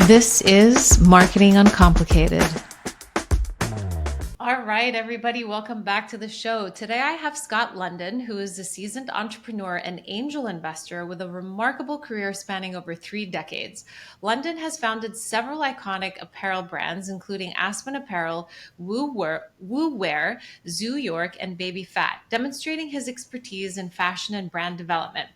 This is Marketing Uncomplicated. All right, everybody, welcome back to the show. Today I have Scott London, who is a seasoned entrepreneur and angel investor with a remarkable career spanning over 3 decades. London has founded several iconic apparel brands, including Aspen Apparel, Wear, Zoo York, and Baby Phat, demonstrating his expertise in fashion and brand development.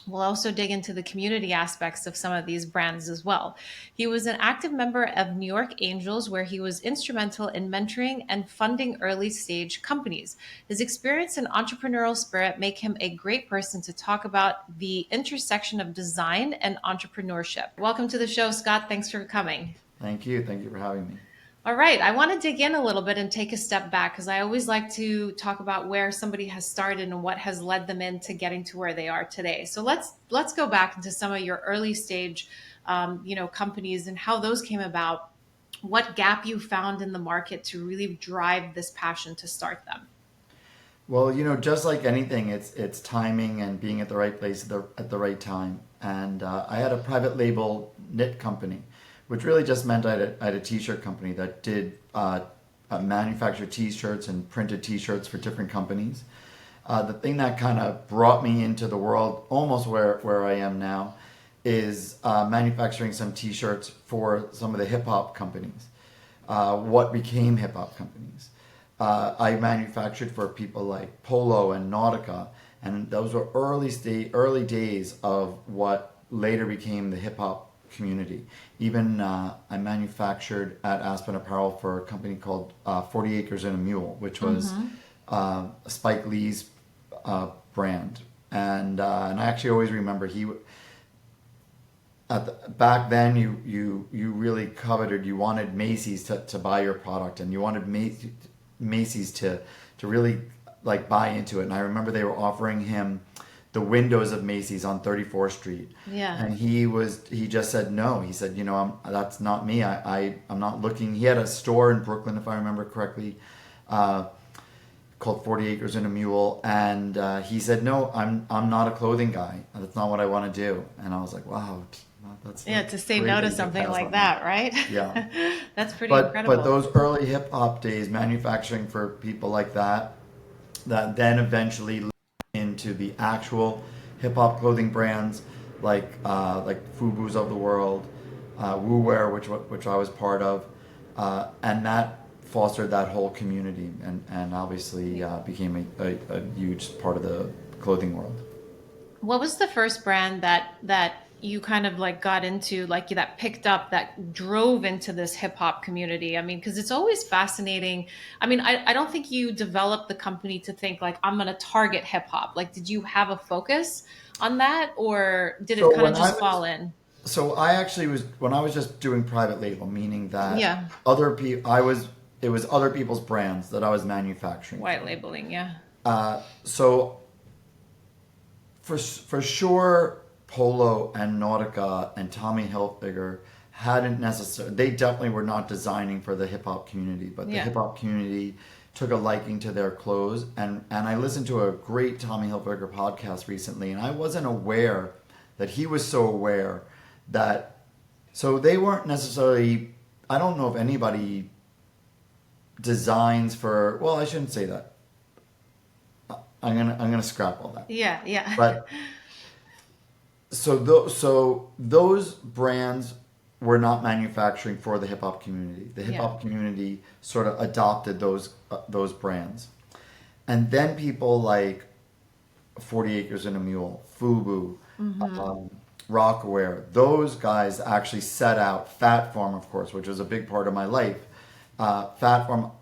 We'll also dig into the community aspects of some of these brands as well. He was an active member of New York Angels, where he was instrumental in mentoring and funding early stage companies. His experience and entrepreneurial spirit make him a great person to talk about the intersection of design and entrepreneurship. Welcome to the show, Scott. Thanks for coming. Thank you. Thank you for having me. All right. I want to dig in a little bit and take a step back because I always like to talk about where somebody has started and what has led them into getting to where they are today. So let's go back into some of your early stage, companies and how those came about. What gap you found in the market to really drive this passion to start them. Well, just like anything, it's timing and being at the right place at the right time. And I had a private label knit company, which really just meant I had a t-shirt company that did manufacture t-shirts and printed t-shirts for different companies. The thing that kind of brought me into the world, almost where I am now, is manufacturing some t-shirts for some of the hip hop companies. What became hip hop companies. I manufactured for people like Polo and Nautica, and those were early days of what later became the hip hop community. Even I manufactured at Aspen Apparel for a company called 40 Acres and a Mule, which was Spike Lee's brand. And I actually always remember back then you really coveted, you wanted Macy's to buy your product, and you wanted Macy's to really like buy into it. And I remember they were offering him the windows of Macy's on 34th Street. Yeah. And he just said no. He said, that's not me. I'm not looking. He had a store in Brooklyn, if I remember correctly, called 40 Acres and a Mule. And he said, no, I'm not a clothing guy. That's not what I want to do. And I was like, wow. To say no to something like that, right? Yeah. That's pretty incredible. But those early hip hop days, manufacturing for people like that then eventually led into the actual hip hop clothing brands like Fubu's of the world, Wear, which I was part of, and that fostered that whole community and obviously became a huge part of the clothing world. What was the first brand that you kind of like got into, like that picked up, that drove into this hip hop community? I mean, because it's always fascinating. I mean, I don't think you developed the company to think like, I'm going to target hip hop. Like, did you have a focus on that, or did it kind of just fall in? So I actually when I was just doing private label, meaning that Yeah. it was other people's brands that I was manufacturing. White labeling, yeah. So for sure, Polo and Nautica and Tommy Hilfiger they definitely were not designing for the hip hop community, but the hip hop community took a liking to their clothes. And I listened to a great Tommy Hilfiger podcast recently, and I wasn't aware that he was so aware so they weren't necessarily, I don't know if anybody designs for, well, I shouldn't say that. I'm gonna scrap all that. Yeah. But so those brands were not manufacturing for the hip hop community. The hip hop community sort of adopted those brands, and then people like 40 Acres and a Mule, Fubu, Rockaware. Those guys actually set out. Phat Farm, of course, which was a big part of my life. Phat Farm.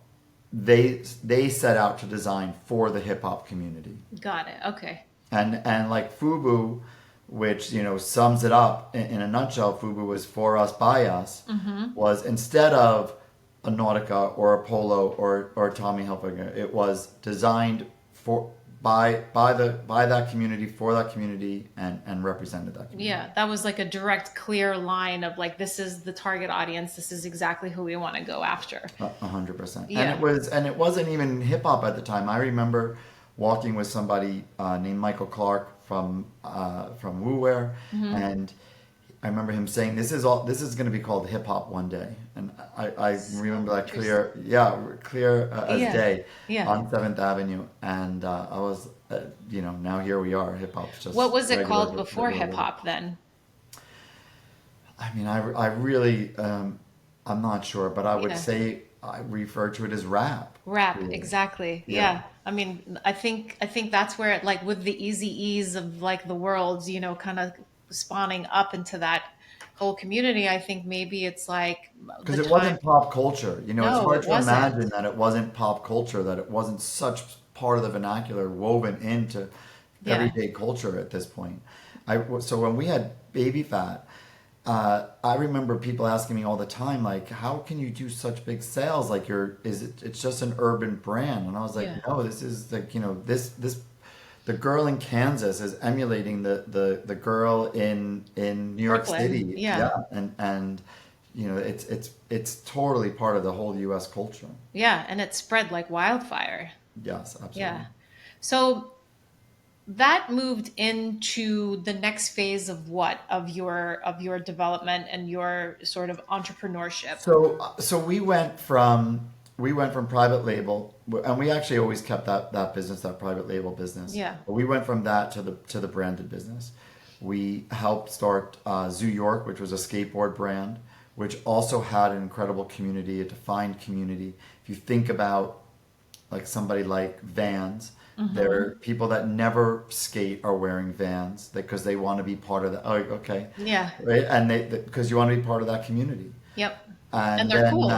They set out to design for the hip hop community. Got it. Okay. And like Fubu, which sums it up in a nutshell, Fubu was for us by us. Was instead of a Nautica or a Polo or Tommy Hilfiger, it was designed by that community, for that community, and represented that community. Yeah, that was like a direct, clear line of like, this is the target audience. This is exactly who we want to go after. 100%. Yeah. And it wasn't even hip hop at the time. I remember walking with somebody named Michael Clark from Wear, and I remember him saying, this is going to be called hip hop one day," and I So remember that interesting. clear as Yeah. day Yeah. on Seventh Avenue, and I was, now here we are. Hip hop's What just was it called before regular hip living. hop then? I mean, I really, I'm not sure, but I would Yeah. say I refer to it as rap. Rap, Really. exactly. Yeah. Yeah. I mean, I think that's where it, like with the easy ease of like the world, kind of spawning up into that whole community, I think maybe it's like Because the it time. wasn't pop culture. It's No, hard it to wasn't. imagine that it wasn't pop culture, that it wasn't such part of the vernacular woven into Yeah. everyday culture at this point. So when we had Baby Fat, I remember people asking me all the time, like, how can you do such big sales? Like, it's just an urban brand. And I was like, Yeah. no, this is like, the girl in Kansas is emulating the girl in New York Brooklyn. City. Yeah. Yeah. And it's totally part of the whole US culture. Yeah. And it spread like wildfire. Yes, Yeah. absolutely. So that moved into the next phase of what? Of your development and your sort of entrepreneurship. So we went from private label, and we actually always kept that business, that private label business. Yeah. But we went from that to the branded business. We helped start Zoo York, which was a skateboard brand, which also had an incredible community, a defined community. If you think about like somebody like Vans, there Mm-hmm. are people that never skate are wearing Vans because they want to be part of the. Oh, okay, Yeah. right, and because you want to be part of that community, Yep. And and they're then cool.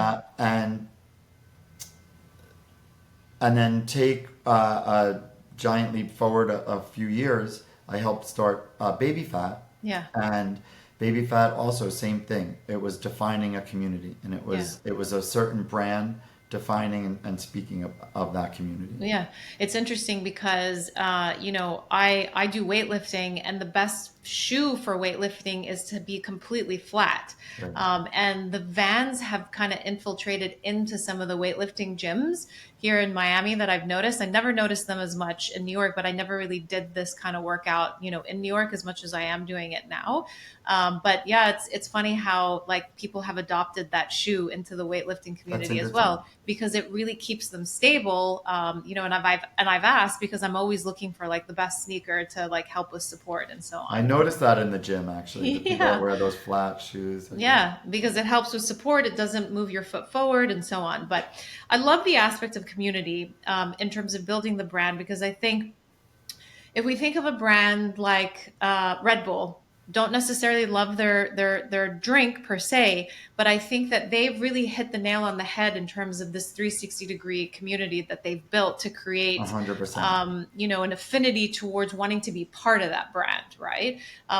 and then take a giant leap forward a few years. I helped start Baby Fat, Yeah. and Baby Fat also same thing. It was defining a community, and it Yeah. was it was a certain brand defining and speaking of that community. Yeah, it's interesting because I do weightlifting, and the best shoe for weightlifting is to be completely flat. Right. And the Vans have kind of infiltrated into some of the weightlifting gyms here in Miami that I've noticed. I never noticed them as much in New York, but I never really did this kind of workout, in New York as much as I am doing it now. But yeah, it's funny how like people have adopted that shoe into the weightlifting That's community as interesting. well because it really keeps them stable. And I've asked because I'm always looking for like the best sneaker to like help with support and so I on. noticed that in the gym actually, the people that Yeah. wear those flat shoes. Yeah. Yeah, because it helps with support. It doesn't move your foot forward and so on. But I love the aspect of community in terms of building the brand because I think if we think of a brand like Red Bull, don't necessarily love their drink per se, but I think that they've really hit the nail on the head in terms of this 360-degree community that they've built to create, 100%. an affinity towards wanting to be part of that brand, right?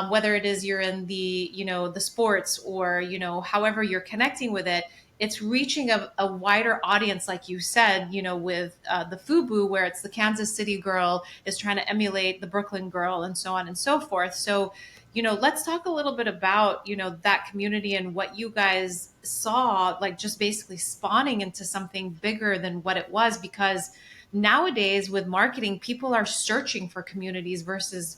Whether it is you're in the sports or however you're connecting with it, it's reaching a wider audience, like you said, with the FUBU, where it's the Kansas City girl is trying to emulate the Brooklyn girl and so on and so forth. So, let's talk a little bit about, that community and what you guys saw, like just basically spawning into something bigger than what it was. Because nowadays with marketing, people are searching for communities versus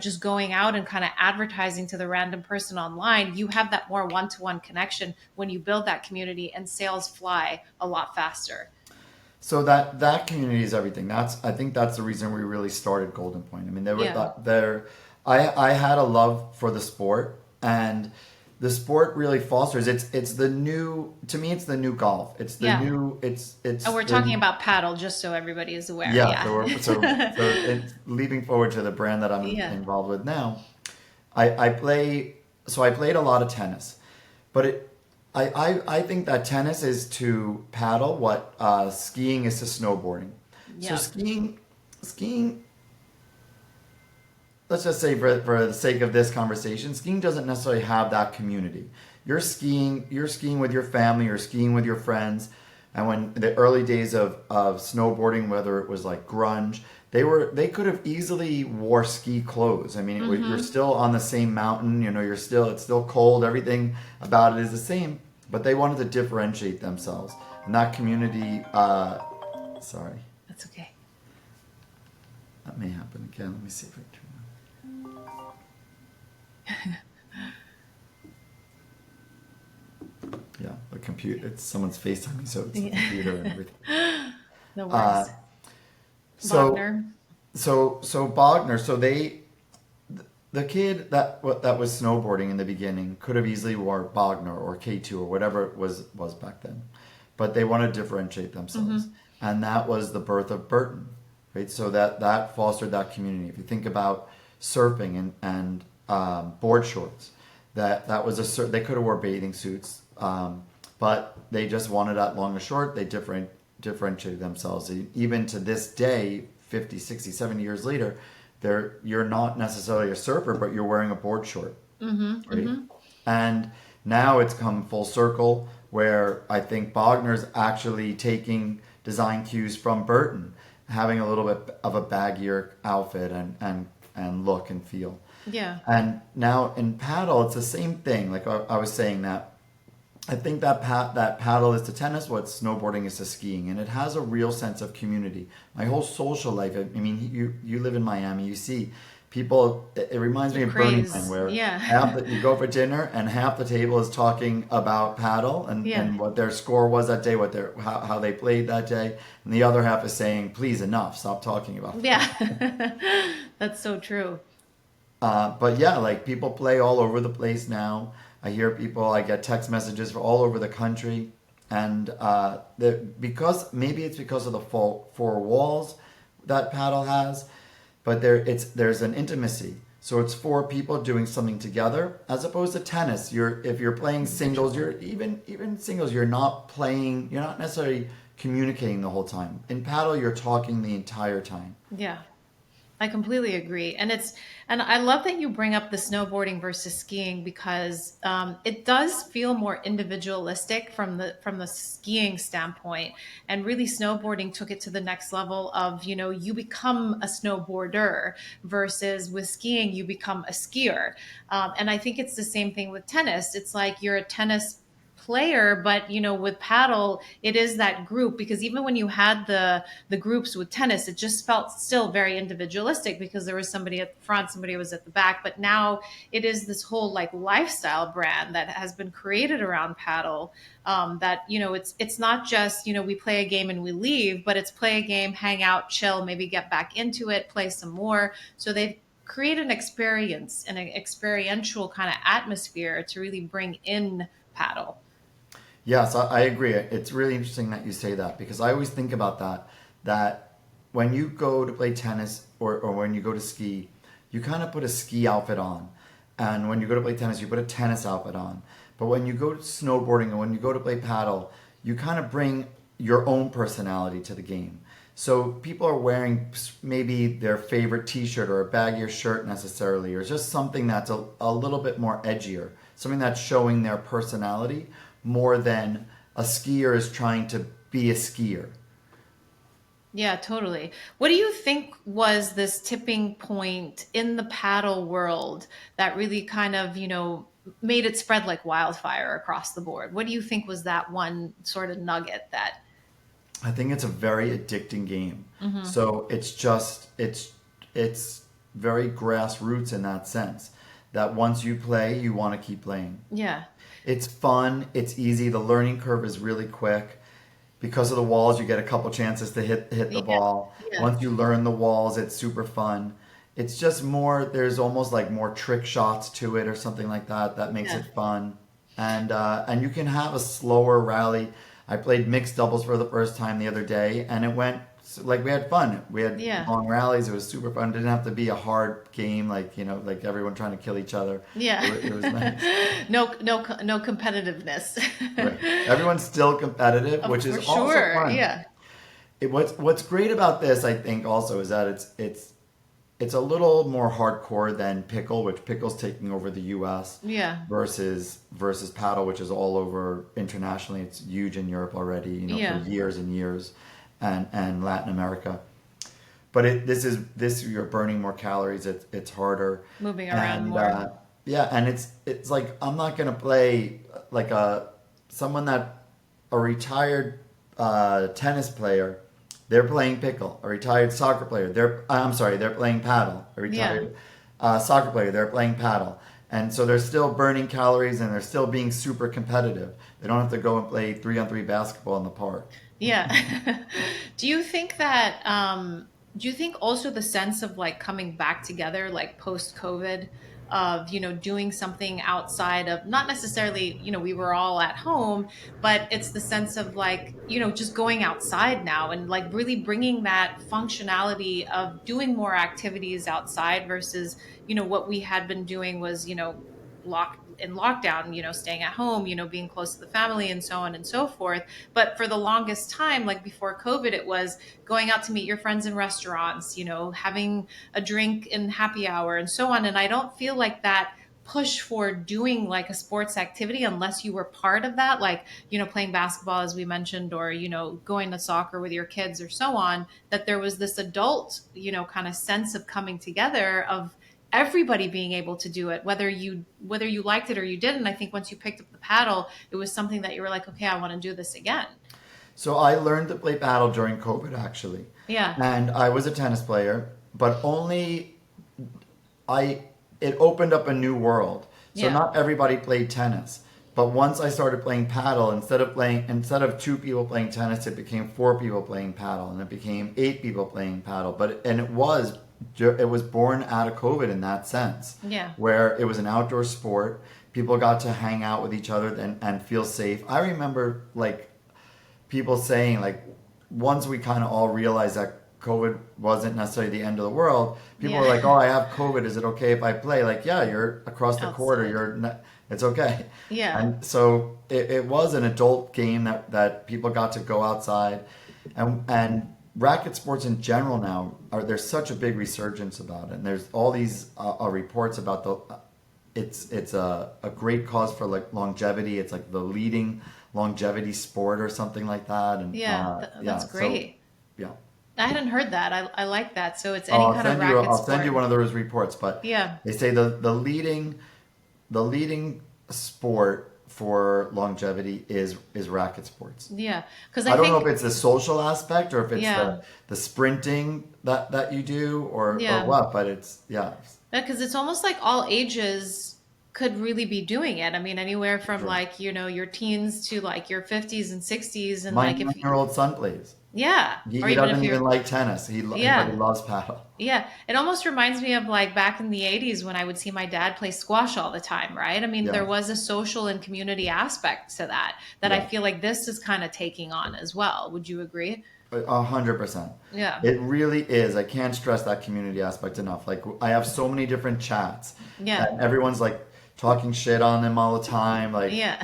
just going out and kind of advertising to the random person online. You have that more one-to-one connection when you build that community, and sales fly a lot faster. So that community is everything. I think that's the reason we really started Golden Point. I mean, there were Yeah. there. I had a love for the sport, and the sport really fosters. It's the new to me. It's the new golf. It's the Yeah. new. It's And we're talking the about paddle, just so everybody is aware. yeah. Yeah. Leaping forward to the brand that I'm Yeah. involved with now. I play. So I played a lot of tennis, but I think that tennis is to paddle what skiing is to snowboarding. So Yeah. skiing. Let's just say for the sake of this conversation, skiing doesn't necessarily have that community. You're skiing with your family, you're skiing with your friends. And when the early days of snowboarding, whether it was like grunge, they could have easily wore ski clothes. I mean, you're Mm-hmm. still on the same mountain, it's still cold, everything about it is the same, but they wanted to differentiate themselves. And that community, sorry, That's okay. that may happen again. Let me see if I turn Yeah, the computer. It's someone's FaceTiming, so it's the Yeah. computer and everything. No Uh, worries. so Wagner. so Bogner. So the kid that was snowboarding in the beginning could have easily wore Bogner or K2 or whatever it was back then, but they want to differentiate themselves, Mm-hmm. and that was the birth of Burton, right? So that fostered that community. If you think about surfing and board shorts, that was they could have wore bathing suits, but they just wanted that long or short. They differentiated themselves. Even to this day, 50, 60, 70 years later, you're not necessarily a surfer, but you're wearing a board short, Mm-hmm. right? Mm-hmm. And now it's come full circle where I think Bogner's actually taking design cues from Burton, having a little bit of a baggier outfit and look and feel. Yeah. And now in paddle, it's the same thing. Like I was saying that I think that paddle is to tennis what snowboarding is to skiing, and it has a real sense of community. My whole social life. I mean, you live in Miami, you see people. It reminds The me of Burning Man, craze. where Yeah. you go for dinner and half the table is talking about paddle Yeah. and what their score was that day, how they played that day, and the other half is saying, "Please, enough, stop talking about Yeah. paddle." That's so true. But yeah, like people play all over the place now. I get text messages from all over the country, and because maybe it's because of the four walls that paddle has, but there's an intimacy. So it's four people doing something together, as opposed to tennis. If you're playing singles, even singles, you're not necessarily communicating the whole time. In paddle, you're talking the entire time. Yeah. I completely agree. And I love that you bring up the snowboarding versus skiing because it does feel more individualistic from the skiing standpoint. And really snowboarding took it to the next level of, you become a snowboarder versus with skiing, you become a skier. And I think it's the same thing with tennis. It's like you're a tennis player, but with paddle it is that group, because even when you had the groups with tennis, it just felt still very individualistic because there was somebody at the front, somebody was at the back. But now it is this whole like lifestyle brand that has been created around paddle, that it's not just we play a game and we leave, but it's play a game, hang out, chill, maybe get back into it, play some more. So they've create an experience and an experiential kind of atmosphere to really bring in paddle. Yes, I agree. It's really interesting that you say that because I always think about that when you go to play tennis or when you go to ski, you kind of put a ski outfit on. And when you go to play tennis, you put a tennis outfit on. But when you go to snowboarding or when you go to play paddle, you kind of bring your own personality to the game. So people are wearing maybe their favorite t-shirt or a baggier shirt necessarily, or just something that's a little bit more edgier, something that's showing their personality more than a skier is trying to be a skier. Yeah, totally. What do you think was this tipping point in the paddle world that really kind of, made it spread like wildfire across the board? What do you think was that one sort of nugget that? I think it's a very addicting game. Hmm. So it's very grassroots in that sense. That once you play, you want to keep playing. Yeah. It's fun. It's easy. The learning curve is really quick. Because of the walls, you get a couple chances to hit the Yeah. ball. Yeah. Once you learn the walls, it's super fun. It's just more. There's almost like more trick shots to it or something like that. That makes Yeah. it fun. And you can have a slower rally. I played mixed doubles for the first time the other day, and it went like we had fun. We had Yeah. long rallies. It was super fun. It didn't have to be a hard game like like everyone trying to kill each other. Yeah. It was nice. No competitiveness. Right. Everyone's still competitive, Of which is for also sure. fun. Yeah. What's great about this, I think, also is that it's a little more hardcore than pickle, which pickle's taking over the U.S. Yeah. versus paddle, which is all over internationally. It's huge in Europe already, for Yeah. years and years, and Latin America. But this you're burning more calories. It's harder, Moving around and more. yeah, and it's like I'm not gonna play like someone that a retired tennis player. They're playing pickle. A retired soccer player. I'm sorry. They're playing paddle. A Yeah. retired soccer player. They're playing paddle. And so they're still burning calories and they're still being super competitive. They don't have to go and play 3-on-3 basketball in the park. Yeah. Do you think that do you think also the sense of like coming back together like post COVID of, doing something outside of not necessarily, we were all at home, but it's the sense of like, just going outside now and like really bringing that functionality of doing more activities outside versus, what we had been doing was, in lockdown, staying at home, being close to the family and so on and so forth. But for the longest time, like before COVID, it was going out to meet your friends in restaurants, having a drink in happy hour and so on. And I don't feel like that push for doing like a sports activity unless you were part of that, like, playing basketball, as we mentioned, or, going to soccer with your kids or so on, that there was this adult, kind of sense of coming together of everybody being able to do it, whether you liked it or you didn't. I think once you picked up the paddle, it was something that you were like, okay, I want to do this again. So I learned to play paddle during COVID actually. Yeah. And I was a tennis player, but only I it opened up a new world. So Yeah. not everybody played tennis. But once I started playing paddle, instead of two people playing tennis, it became four people playing paddle, and it became eight people playing paddle. It was born out of COVID in that sense, Yeah. where it was an outdoor sport. People got to hang out with each other and feel safe. I remember like people saying like once we kind of all realized that COVID wasn't necessarily the end of the world, people were Yeah. like, "Oh, I have COVID. Is it okay if I play?" Like, yeah, you're across the court, or Outside. it's okay. Yeah. And so it was an adult game that people got to go outside, and racket sports in general now there's such a big resurgence about it, and there's all these reports about it's a great cause for like longevity. It's like the leading longevity sport or something like that. And Yeah. yeah, That's so great. yeah. I hadn't heard that. I like that. So it's Oh, any kind of racket I'll send you sport. one of those reports. But Yeah. they say the leading sport for longevity is racket sports. Yeah. Because I I don't know if think, it's the social aspect or if it's yeah. the sprinting that you do or Yeah. what, but it's yeah, Because it's almost like all ages could really be doing it. I mean, anywhere for from sure. like, your teens to like your 50s and 60s. And My like, if, 9-year-old son plays. yeah. Or He even if doesn't you're, even like tennis. But he yeah. loves paddle. Yeah, it almost reminds me of like back in the 80s when I would see my dad play squash all the time, right? I mean, there Yeah, was a social and community aspect to that I yeah. feel like this is kind of taking on as well. Would you agree? 100%. Yeah. It really is. I can't stress that community aspect enough. Like I have so many different chats, Yeah. and everyone's like talking shit on them all the time. Like Yeah.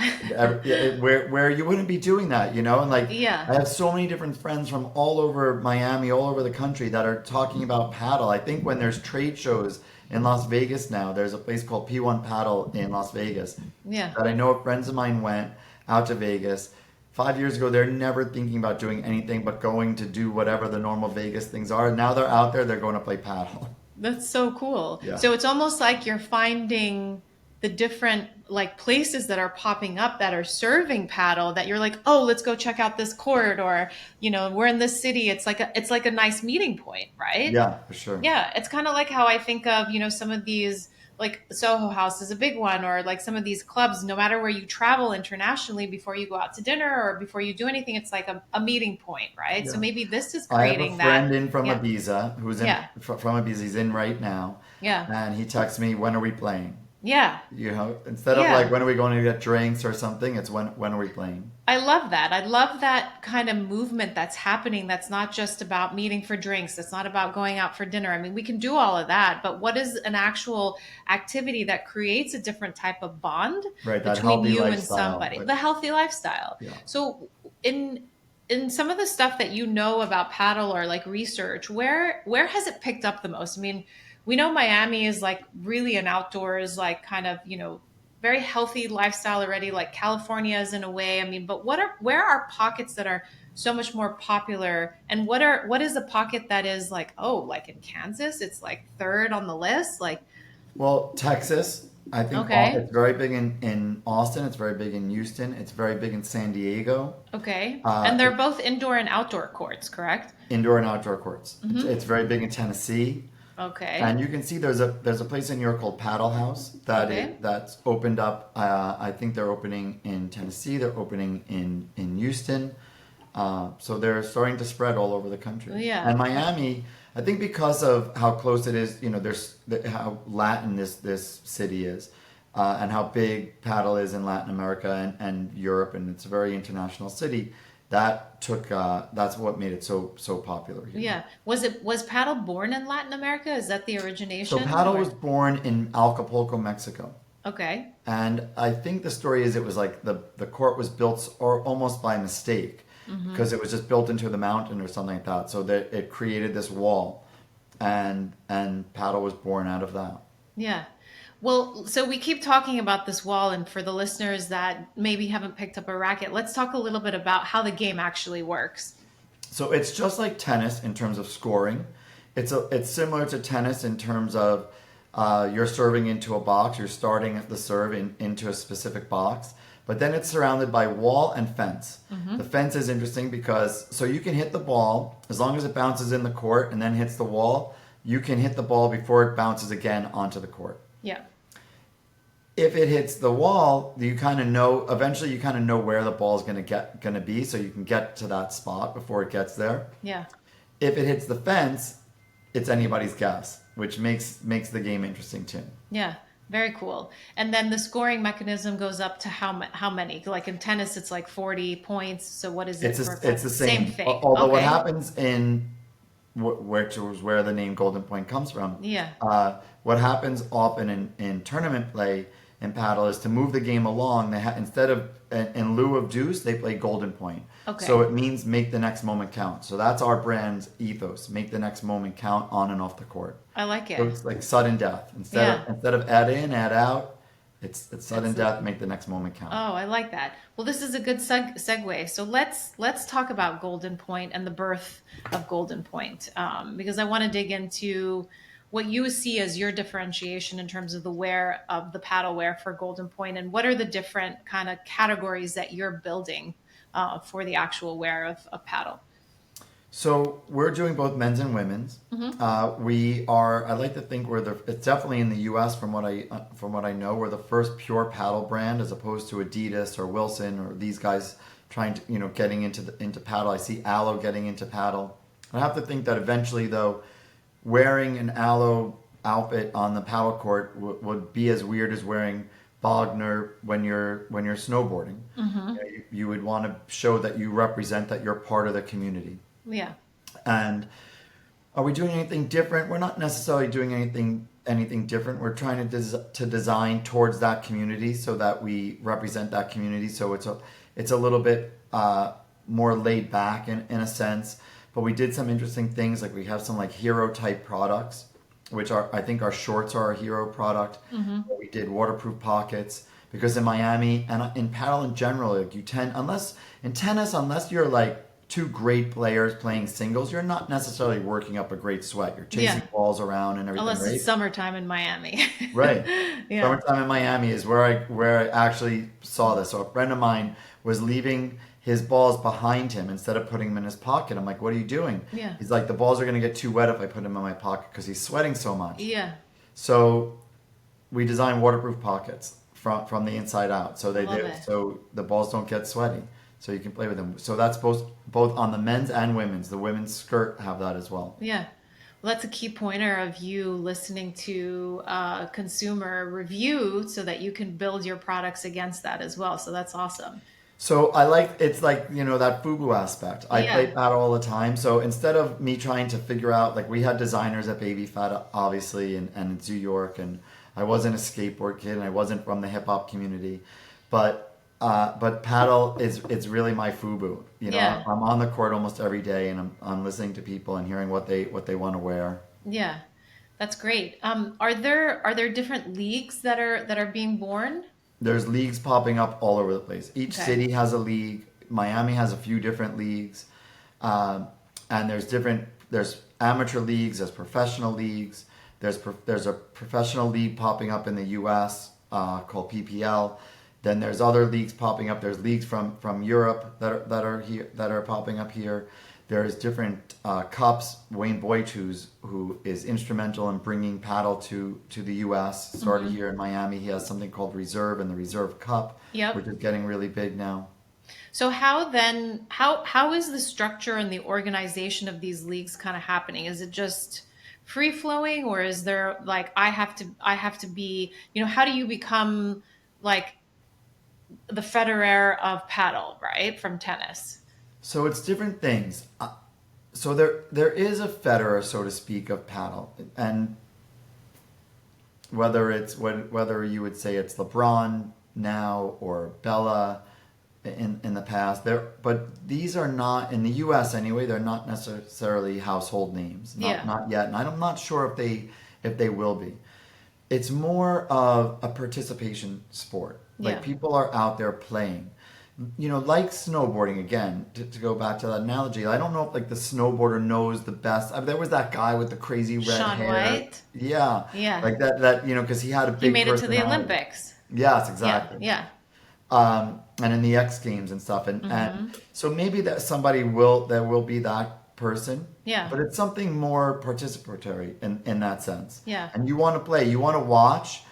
where you wouldn't be doing that, And like Yeah. I have so many different friends from all over Miami, all over the country that are talking about paddle. I think when there's trade shows in Las Vegas now, there's a place called P1 Paddle in Las Vegas Yeah. that I know friends of mine went out to Vegas. 5 years ago, they're never thinking about doing anything but going to do whatever the normal Vegas things are. Now they're out there, they're going to play paddle. That's so cool. Yeah. So it's almost like you're finding the different like places that are popping up that are serving paddle that you're like, "Oh, let's go check out this court," or, we're in this city. It's like a nice meeting point, right? Yeah, for sure. Yeah, it's kind of like how I think of, some of these, like Soho House is a big one, or like some of these clubs, no matter where you travel internationally, before you go out to dinner or before you do anything, it's like a meeting point, right? So Yeah. maybe this is I have a creating that. friend in from Yeah. Ibiza who's in Yeah. from Ibiza. He's in right now, Yeah. and he texts me, "When are we playing?" Yeah. Instead of like Yeah. when are we going to get drinks or something, it's when are we playing? I love that. I love that kind of movement that's happening. That's not just about meeting for drinks. It's not about going out for dinner. I mean, we can do all of that, but what is an actual activity that creates a different type of bond Right, that between healthy you and lifestyle. somebody? But The healthy lifestyle. yeah. So in some of the stuff that you know about paddle or like research, where has it picked up the most? I mean, we know Miami is like really an outdoors, like kind of, very healthy lifestyle already, like California is in a way. I mean, but where are pockets that are so much more popular, and what is a pocket that is like, oh, like in Kansas it's like third on the list, like, Well, Texas, I think okay. it's very big in Austin. It's very big in Houston. It's very big in San Diego. Okay, Uh, and they're both indoor and outdoor courts, correct? Indoor and outdoor courts. It's Mm-hmm. very big in Tennessee. Okay. And you can see there's a place in New York called Paddle House Okay. that's opened up. I think they're opening in Tennessee. They're opening in Houston. So they're starting to spread all over the country. Yeah. And Miami, I think because of how close it is, there's how Latin this city is, and how big paddle is in Latin America and Europe, and it's a very international city. That's what made it so popular here. Yeah. Was paddle born in Latin America? Is that the So origination paddle or? was born in Acapulco, Mexico. Okay. And I think the story is it was like the court was built or almost by mistake Mm-hmm. because it was just built into the mountain or something like that. So that it created this wall, and paddle was born out of that. Yeah. Well, so we keep talking about this wall, and for the listeners that maybe haven't picked up a racket, let's talk a little bit about how the game actually works. So it's just like tennis in terms of scoring. It's similar to tennis in terms of you're serving into a box. You're starting at the serve into a specific box, but then it's surrounded by wall and fence. Mm-hmm. The fence is interesting because so you can hit the ball as long as it bounces in the court and then hits the wall. You can hit the ball before it bounces again onto the court. Yeah. If it hits the wall, you kind of know. Eventually, you kind of know where the ball is going to be, so you can get to that spot before it gets there. Yeah. If it hits the fence, it's anybody's guess, which makes the game interesting too. Yeah. Very cool. And then the scoring mechanism goes up to how many? Like in tennis, it's like 40 points. So what is it for? It's the Same same. thing. Although what Okay. happens which was where the name Golden Point comes from. Yeah. What happens often in tournament play in paddle is to move the game along. Instead of in lieu of deuce, they play Golden Point. Okay. So it means make the next moment count. So that's our brand's ethos: make the next moment count on and off the court. I like So it. it's like sudden death. Yeah. Instead of add in, add out, it's sudden It's death. Make the next moment count. Oh, I like that. Well, this is a good segue. So let's talk about Golden Point and the birth of Golden Point, because I want to dig into what you see as your differentiation in terms of the wear of the paddle wear for Golden Point, and what are the different kind of categories that you're building for the actual wear of paddle. So we're doing both men's and women's. Mm-hmm. We are. I like to think we're the. It's definitely in the U.S. From what I know, we're the first pure paddle brand, as opposed to Adidas or Wilson or these guys trying to getting into paddle. I see Aloe getting into paddle. I have to think that eventually, though, wearing an Aloe outfit on the paddle court would be as weird as wearing Bogner when you're snowboarding. Mm-hmm. You would want to show that you represent that you're part of the community. Yeah. And are we doing anything different? We're not necessarily doing anything different. We're trying to design towards that community so that we represent that community. So it's a little bit more laid back in a sense. But we did some interesting things, like we have some like hero type products, which I think our shorts are our hero product. Mm-hmm. We did waterproof pockets because in Miami and in paddle in general, like in tennis, unless you're like two great players playing singles, you're not necessarily working up a great sweat. You're chasing Yeah. balls around and everything, Unless right? it's summertime in Miami. Right. Yeah. Summertime in Miami is where I actually saw this. So a friend of mine was leaving his balls behind him instead of putting them in his pocket. I'm like, what are you doing? Yeah. He's like, the balls are going to get too wet if I put them in my pocket because he's sweating so much. Yeah. So we designed waterproof pockets from the inside out. So Love it. so the balls don't get sweaty. So you can play with them. So that's both on the men's and women's. The women's skirt have that as well. Yeah. Well, that's a key pointer of you listening to consumer review so that you can build your products against that as well. So that's awesome. So it's like, that FUBU aspect. I play Yeah. paddle all the time. So instead of me trying to figure out, like we had designers at Baby Phat, obviously, and in New York, and I wasn't a skateboard kid and I wasn't from the hip hop community, but paddle it's really my FUBU. Yeah. I'm on the court almost every day and I'm listening to people and hearing what they want to wear. Yeah. That's great. Are there different leagues that are being born? There's leagues popping up all over the place. Each Okay. city has a league. Miami has a few different leagues, and there's amateur leagues, there's professional leagues. There's a professional league popping up in the U.S. Called PPL. Then there's other leagues popping up. There's leagues from Europe that are here that are popping up here. There's different cups. Wayne Boych, who is instrumental in bringing paddle to the U.S., started here in Miami. He has something called Reserve and the Reserve Cup, Yep. which is getting really big now. So how is the structure and the organization of these leagues kind of happening? Is it just free flowing, or is there like I have to be, how do you become like the Federer of paddle, right? From tennis. So it's different things. So there is a Federer, so to speak, of paddle, and whether you would say it's LeBron now or Bella in the past, but these are not in the U.S. anyway. They're not necessarily household names, Yeah. not yet, and I'm not sure if they will be. It's more of a participation sport. Like Yeah. people are out there playing. Like snowboarding again, to go back to that analogy, I don't know if like the snowboarder knows the best. There was that guy with the crazy red Shaun hair. White. Yeah. Yeah. Like that, because he had a He big made it to the personality. Olympics. Yes, Yeah. exactly. Yeah. And in the X Games and stuff. And Hmm. so maybe that there will be that person, Yeah. but it's something more participatory in that sense. Yeah. And you want to play, you want to watch.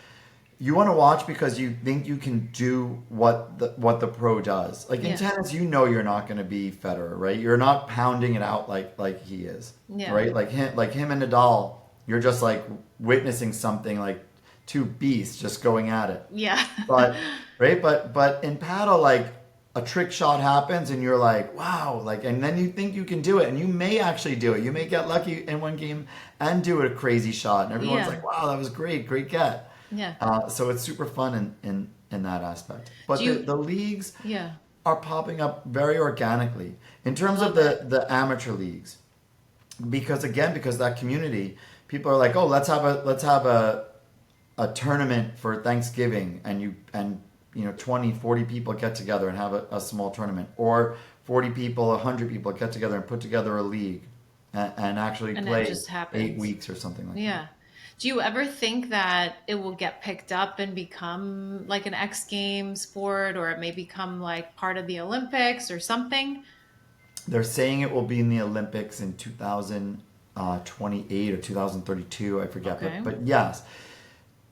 You want to watch because you think you can do what the pro does. Like in Yeah. tennis, you're not going to be Federer, right? You're not pounding it out like he is, Yeah. right? Like him and Nadal, you're just like witnessing something like two beasts just going at it. Yeah. But right, but in paddle, like a trick shot happens and you're like, wow, like, and then you think you can do it, and you may actually do it. You may get lucky in one game and do a crazy shot, and everyone's Yeah. like, wow, that was great get. Yeah. So it's super fun in that aspect. But Do you? the leagues Yeah. are popping up very organically in terms of Love it. the amateur leagues, because that community, people are like, oh, let's have a tournament for Thanksgiving, and 20, 40 people get together and have a small tournament, or 40 people, 100 people get together and put together a league and actually And it play just 8 happens. weeks or something like that. Yeah. Do you ever think that it will get picked up and become like an X Games sport, or it may become like part of the Olympics or something? They're saying it will be in the Olympics in 2028 or 2032, I forget. Okay. But yes,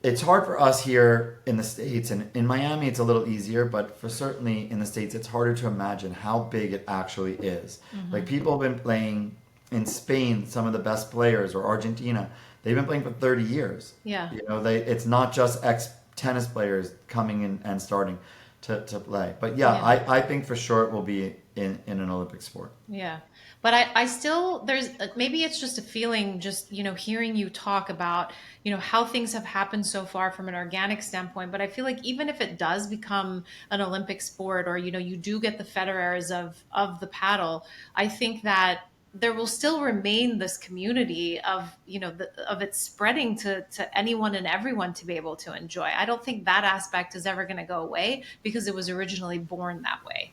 it's hard for us here in the States, and in Miami it's a little easier, but for certainly in the States it's harder to imagine how big it actually is. Like people have been playing in Spain, some of the best players, or Argentina, they've been playing for 30 years. Yeah. It's not just ex tennis players coming in and starting to play. But yeah, Yeah. I think for sure it will be in an Olympic sport. Yeah. But I still, there's maybe it's just a feeling, just, hearing you talk about, how things have happened so far from an organic standpoint. But I feel like even if it does become an Olympic sport, or, you do get the Federers of the paddle, I think that there will still remain this community of, of it spreading to anyone and everyone to be able to enjoy. I don't think that aspect is ever going to go away because it was originally born that way.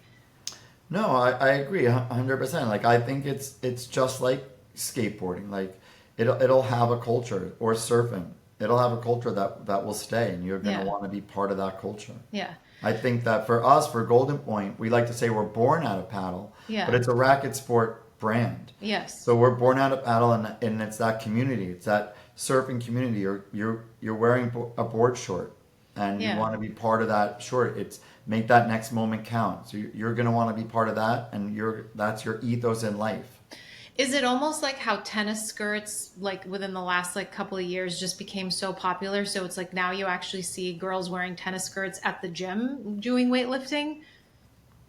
No, I agree 100%. Like I think it's just like skateboarding. Like it'll have a culture, or surfing. It'll have a culture that will stay, and you're going to Yeah. want to be part of that culture. Yeah. I think that for us, for Golden Point, we like to say we're born out of paddle, Yeah. but it's a racket sport brand. Yes. So we're born out of paddle, and it's that community. It's that surfing community. You're wearing a board short, and you Yeah. want to be part of that short. It's make that next moment count. So you're going to want to be part of that, and that's your ethos in life. Is it almost like how tennis skirts, like within the last like couple of years, just became so popular? So it's like now you actually see girls wearing tennis skirts at the gym doing weightlifting.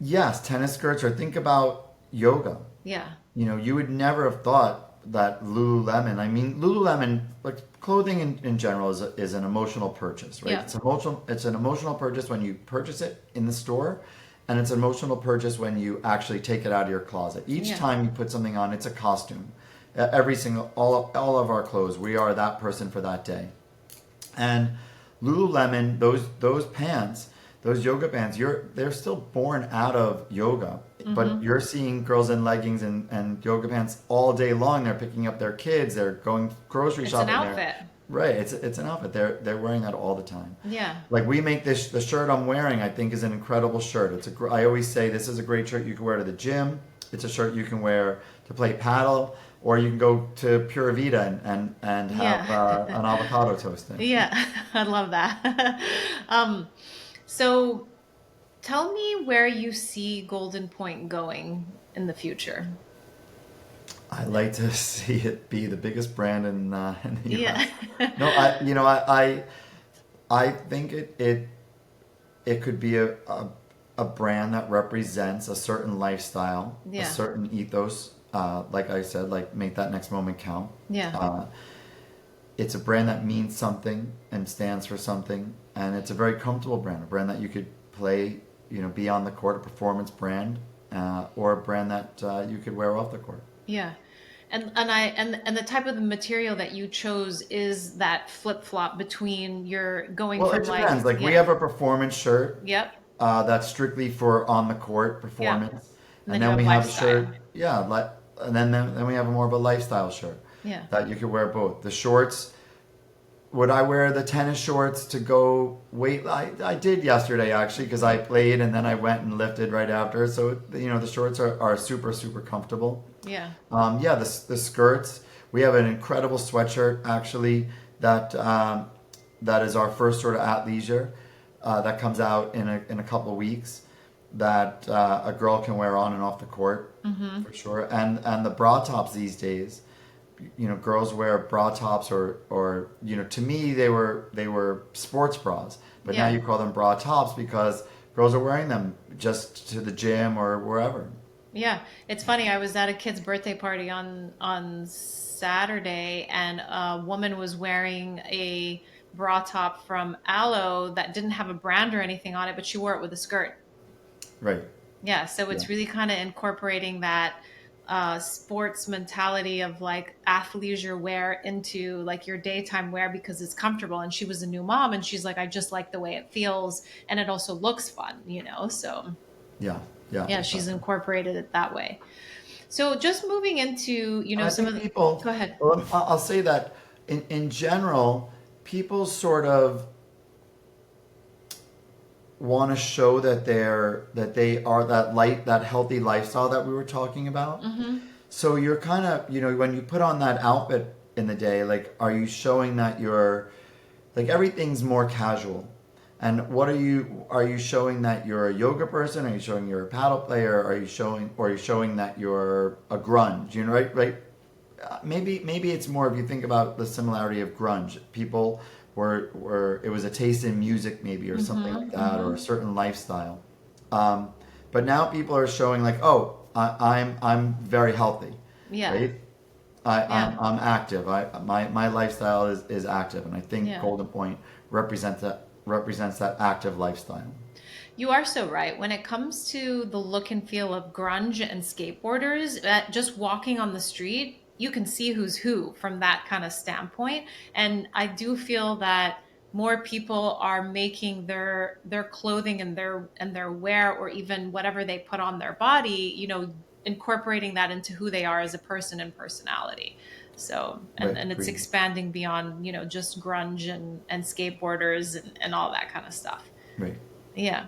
Yes, tennis skirts, or think about yoga. Yeah. You would never have thought that Lululemon. I mean, Lululemon, like clothing in general, is an emotional purchase, right? Yeah. It's an emotional purchase when you purchase it in the store, and it's an emotional purchase when you actually take it out of your closet. Each Yeah. time you put something on, it's a costume. Every single, all of our clothes, we are that person for that day. And Lululemon, those pants, those yoga pants, they're still born out of yoga, but you're seeing girls in leggings and yoga pants all day long. They're picking up their kids. They're going grocery It's an shopping. outfit. Right. It's an outfit. They're wearing that all the time. Yeah. Like we make the shirt I'm wearing, I think, is an incredible shirt. I always say this is a great shirt you can wear to the gym. it's a shirt you can wear to play paddle, or you can go to Pura Vida and have Yeah. an avocado toast in. Yeah, I love that. Um, so tell me where you see Golden Point going in the future. I like to see it be the biggest brand in the Yeah. U.S. No, I think it could be a brand that represents a certain lifestyle, a Yeah. certain ethos. Like I said, like make that next moment count. Yeah. Uh, it's a brand that means something and stands for something, and it's a very comfortable brand, a brand that you could play, be on the court, a performance brand, or a brand that you could wear off the court. Yeah. And the type of the material that you chose is that flip-flop between you're going Well, it from like, depends. Like we yeah. have a performance shirt Yep. that's strictly for on the court Yeah. performance, And and then you then have we have a lifestyle. shirt, yeah, like, and then we have more of a lifestyle shirt Yeah. that you could wear both. The shorts, would I wear the tennis shorts to go weight? I did yesterday actually because I played and then I went and lifted right after. So the shorts are super super comfortable. Yeah. Yeah, the skirts. We have an incredible sweatshirt actually that is our first sort of athleisure that comes out in a couple of weeks that a girl can wear on and off the court for sure. And the bra tops these days, girls wear bra tops or to me they were sports bras, but now Yeah. you call them bra tops because girls are wearing them just to the gym or wherever. Yeah, it's funny. I was at a kid's birthday party on Saturday, and a woman was wearing a bra top from Aloe that didn't have a brand or anything on it, but she wore it with a skirt. Right. Yeah, so Yeah. it's really kind of incorporating that sports mentality of like athleisure wear into like your daytime wear because it's comfortable. And she was a new mom, and she's like, I just like the way it feels, and it also looks fun. So Yeah. Yeah. yeah, she's Exactly. incorporated it that way. So just moving into, And I some of think the, people, go ahead. well, I'll say that in general, people sort of want to show that they are that healthy lifestyle that we were talking about. Hmm. So you're kind of, when you put on that outfit in the day, like, are you showing that you're, like, everything's more casual? And are you showing that you're a yoga person? Are you showing you're a paddle player? Are you showing that you're a grunge? Right, right. Maybe it's more if you think about the similarity of grunge. People were it was a taste in music maybe or something like Hmm. that or a Hmm. certain lifestyle. Um, but now people are showing like, oh, I'm very healthy, Yeah. right? I'm Yeah. active. My lifestyle is active, and I think Yeah. Golden Point represents that active lifestyle. You are so right. When it comes to the look and feel of grunge and skateboarders, just walking on the street, you can see who's who from that kind of standpoint. And I do feel that more people are making their clothing and their wear or even whatever they put on their body, incorporating that into who they are as a person and personality. So, and, Right, and it's agreed. expanding beyond, just grunge and skateboarders and all that kind of stuff. Right, Yeah.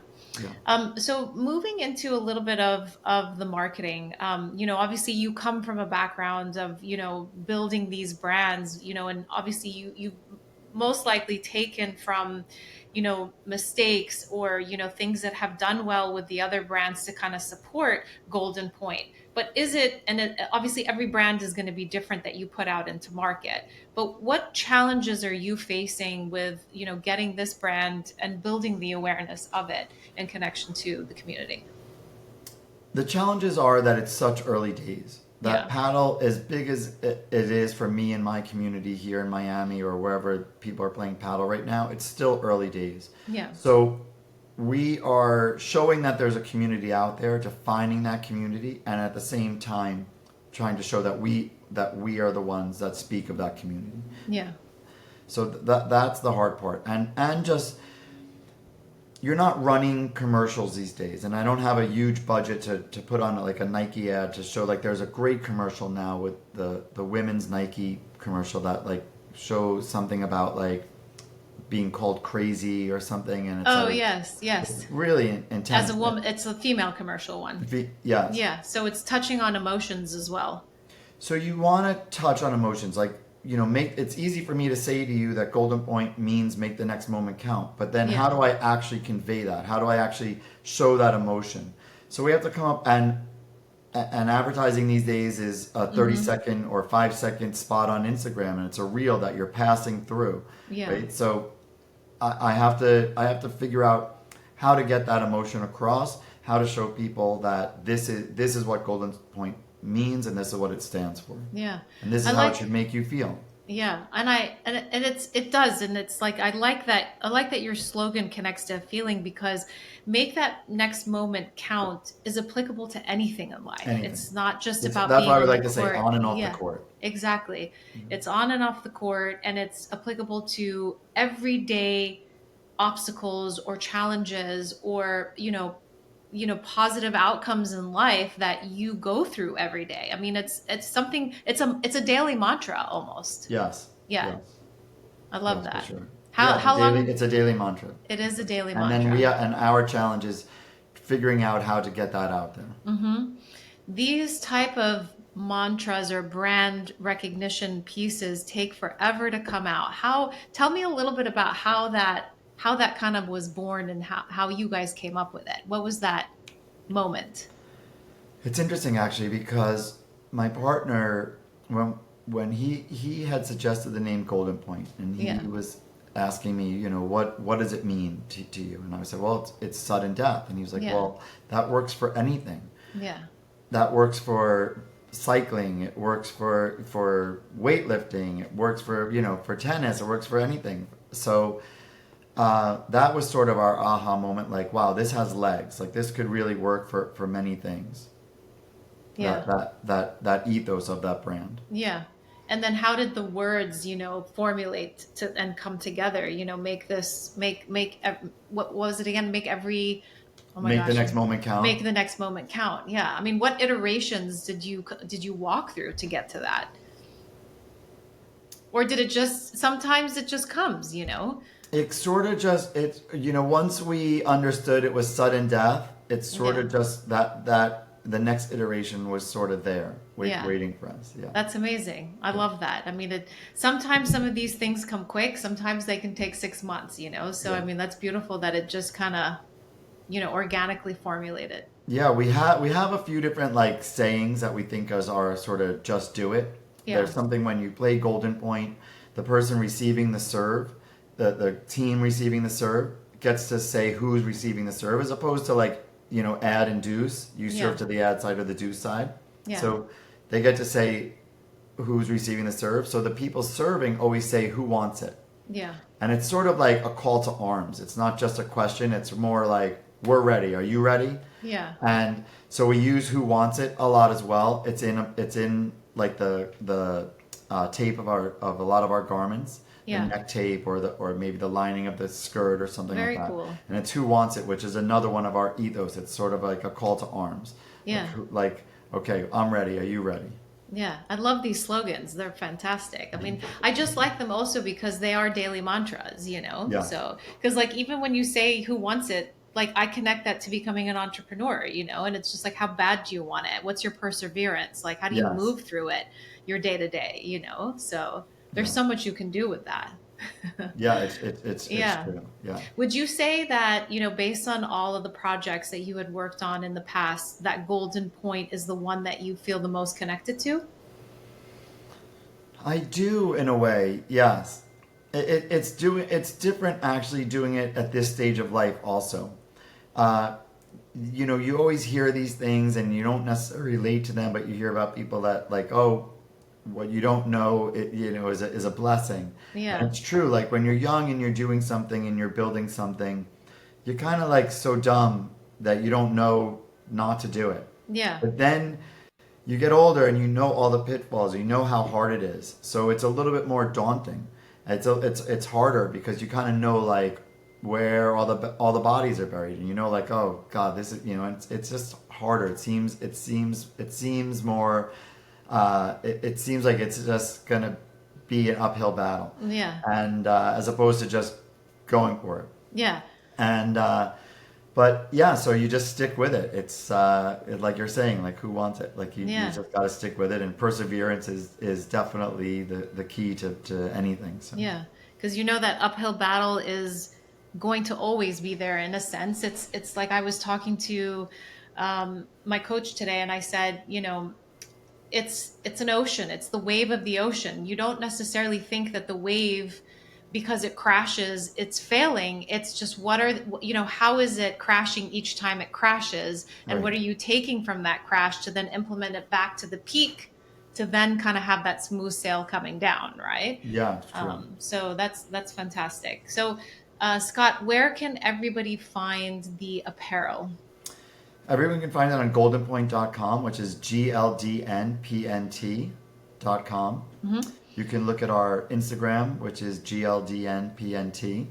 yeah. So moving into a little bit of the marketing, obviously you come from a background of, building these brands, and obviously you've most likely taken from, mistakes or, things that have done well with the other brands to kind of support Golden Point. But obviously every brand is going to be different that you put out into market. But what challenges are you facing with, getting this brand and building the awareness of it in connection to the community? The challenges are that it's such early days. That Yeah. paddle, as big as it is for me and my community here in Miami or wherever people are playing paddle right now, it's still early days. Yeah. So we are showing that there's a community out there, defining that community, and at the same time trying to show that we are the ones that speak of that community. Yeah. So that's the hard part, and just you're not running commercials these days, and I don't have a huge budget to put on like a Nike ad to show. Like, there's a great commercial now with the women's Nike commercial that like shows something about like being called crazy or something, and it's Oh, like yes, yes. really As intense. a woman, it's a female commercial one. Yes. Yeah, so it's touching on emotions as well. So you want to touch on emotions, like, make it's easy for me to say to you that golden point means make the next moment count. But then how Yeah. do I actually convey that? How do I actually show that emotion? So we have to come up, and advertising these days is a 30-second or 5-second spot on Instagram, and it's a reel that you're passing through, Yeah. right? So I have to figure out how to get that emotion across, how to show people that this is what golden point means, and this is what it stands for, Yeah. and this I is how it like should make you feel. Yeah, and it does, and it's like I like that your slogan connects to a feeling, because make that next moment count is applicable to anything in life. Anything. It's not just It's about that's why being I would on the like to say court. on and off the Yeah, court. exactly. It's on and off the court, and it's applicable to everyday obstacles or challenges, or positive outcomes in life that you go through every day. I mean, it's something, it's a daily mantra almost. Yes, Yeah, yes, I love yes, for that. sure. how Yeah, how long it's a daily mantra, it is a daily and then mantra. and our challenge is figuring out how to get that out there. These type of mantras or brand recognition pieces take forever to come out. How Tell me a little bit about how that kind of was born, and how you guys came up with it. What was that moment? It's interesting actually because my partner, when he had suggested the name Golden Point, and he Yeah. was asking me, what does it mean to you? And I said, well, it's sudden death. And he was like, Yeah. well, that works for anything. Yeah. That works for cycling. It works for weightlifting. It works for tennis. It works for anything. So that was sort of our aha moment. Like, wow, this has legs. Like, this could really work for many things. Yeah. That ethos of that brand. Yeah. And then how did the words, formulate to and come together? What was it again? Make every, oh my Make the gosh, next moment count. make the next moment count. Yeah. I mean, what iterations did you walk through to get to that? Or did it just, sometimes it just comes? It sort of just once we understood it was sudden death, it's sort Yeah. of just that the next iteration was sort of there, Yeah. waiting for us. Yeah. That's amazing. I Yeah. love that. I mean, sometimes some of these things come quick. Sometimes they can take 6 months. So, Yeah. I mean, that's beautiful that it just kind of, organically formulated. Yeah, we have a few different like sayings that we think are sort of just do it. Yeah. There's something when you play Golden Point, the person receiving the serve, the team receiving the serve gets to say who's receiving the serve, as opposed to like, ad and deuce. You serve Yeah. to the ad side or the deuce side. Yeah. So they get to say who's receiving the serve. So the people serving always say who wants it. Yeah. And it's sort of like a call to arms. It's not just a question. It's more like, we're ready. Are you ready? Yeah. And so we use who wants it a lot as well. It's in like the tape of a lot of our garments. Yeah. The neck tape or maybe the lining of the skirt or something Very like that. cool. And it's who wants it, which is another one of our ethos. It's sort of like a call to arms. Yeah. Like, okay, I'm ready. Are you ready? Yeah. I love these slogans. They're fantastic. I mean, I just like them also because they are daily mantras. Yeah. So, because like even when you say who wants it, like I connect that to becoming an entrepreneur. And it's just like, how bad do you want it? What's your perseverance? Like, how do you Yes. move through it, your day to day? So there's Yeah. so much you can do with that. Yeah, it's Yeah. true. Yeah. Would you say that, based on all of the projects that you had worked on in the past, that Golden Point is the one that you feel the most connected to? I do in a way, yes. It's different actually doing it at this stage of life also. Uh, you always hear these things and you don't necessarily relate to them, but you hear about people that like, oh, what you don't know, is a blessing. Yeah. And it's true. Like when you're young and you're doing something and you're building something, you're kind of like so dumb that you don't know not to do it. Yeah. But then you get older and you know all the pitfalls, you know how hard it is. So it's a little bit more daunting. It's harder because you kind of know like where all the bodies are buried, and like, oh God, this is it's just harder. It seems more. It seems like it's just gonna be an uphill battle. Yeah. And as opposed to just going for it. Yeah. And but yeah, so you just stick with it. It's like you're saying, like who wants it? Like you Yeah. just got to stick with it, and perseverance is definitely the key to anything. So Yeah. Because you know that uphill battle is going to always be there in a sense. It's like I was talking to my coach today, and I said, it's an ocean. It's the wave of the ocean. You don't necessarily think that the wave, because it crashes, it's failing. It's just how is it crashing each time it crashes, and right, what are you taking from that crash to then implement it back to the peak, to then kind of have that smooth sail coming down, right? yeah, it's true. So that's fantastic. So Scott, where can everybody find the apparel? Everyone can find that on goldenpoint.com, which is GLDNPNT.com. Mm-hmm. You can look at our Instagram, which is GLDNPNT.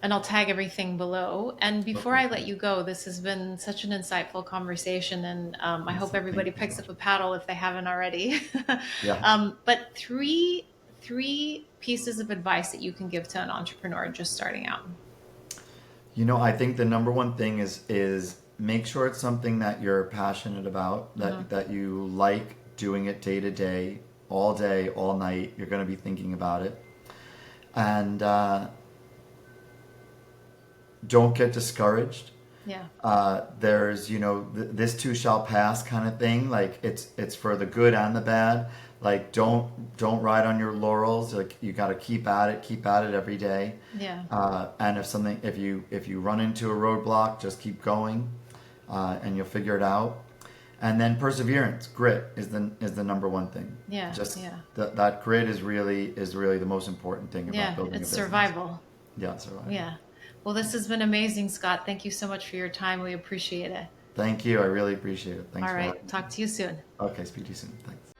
And I'll tag everything below. And before Okay, I let great. you go, this has been such an insightful conversation, and I hope Awesome. Thank everybody you so picks much. up a paddle if they haven't already. Yeah. But three pieces of advice that you can give to an entrepreneur just starting out. I think the number one thing is make sure it's something that you're passionate about, Mm-hmm. that you like doing it day, all night. You're going to be thinking about it, and don't get discouraged. Yeah, There's this too shall pass kind of thing. Like it's for the good and the bad. Like don't ride on your laurels. Like you got to keep at it every day. yeah, And if you run into a roadblock, just keep going, and you'll figure it out. And then perseverance, grit is the number one thing. yeah, Just yeah, that grit is really the most important thing about yeah. building a It's business. survival. Yeah, survival. Yeah. Well, this has been amazing, Scott. Thank you so much for your time. We appreciate it. Thank you. I really appreciate it. Thanks All for right. having me. Talk to you soon. Okay, speak to you soon. Thanks.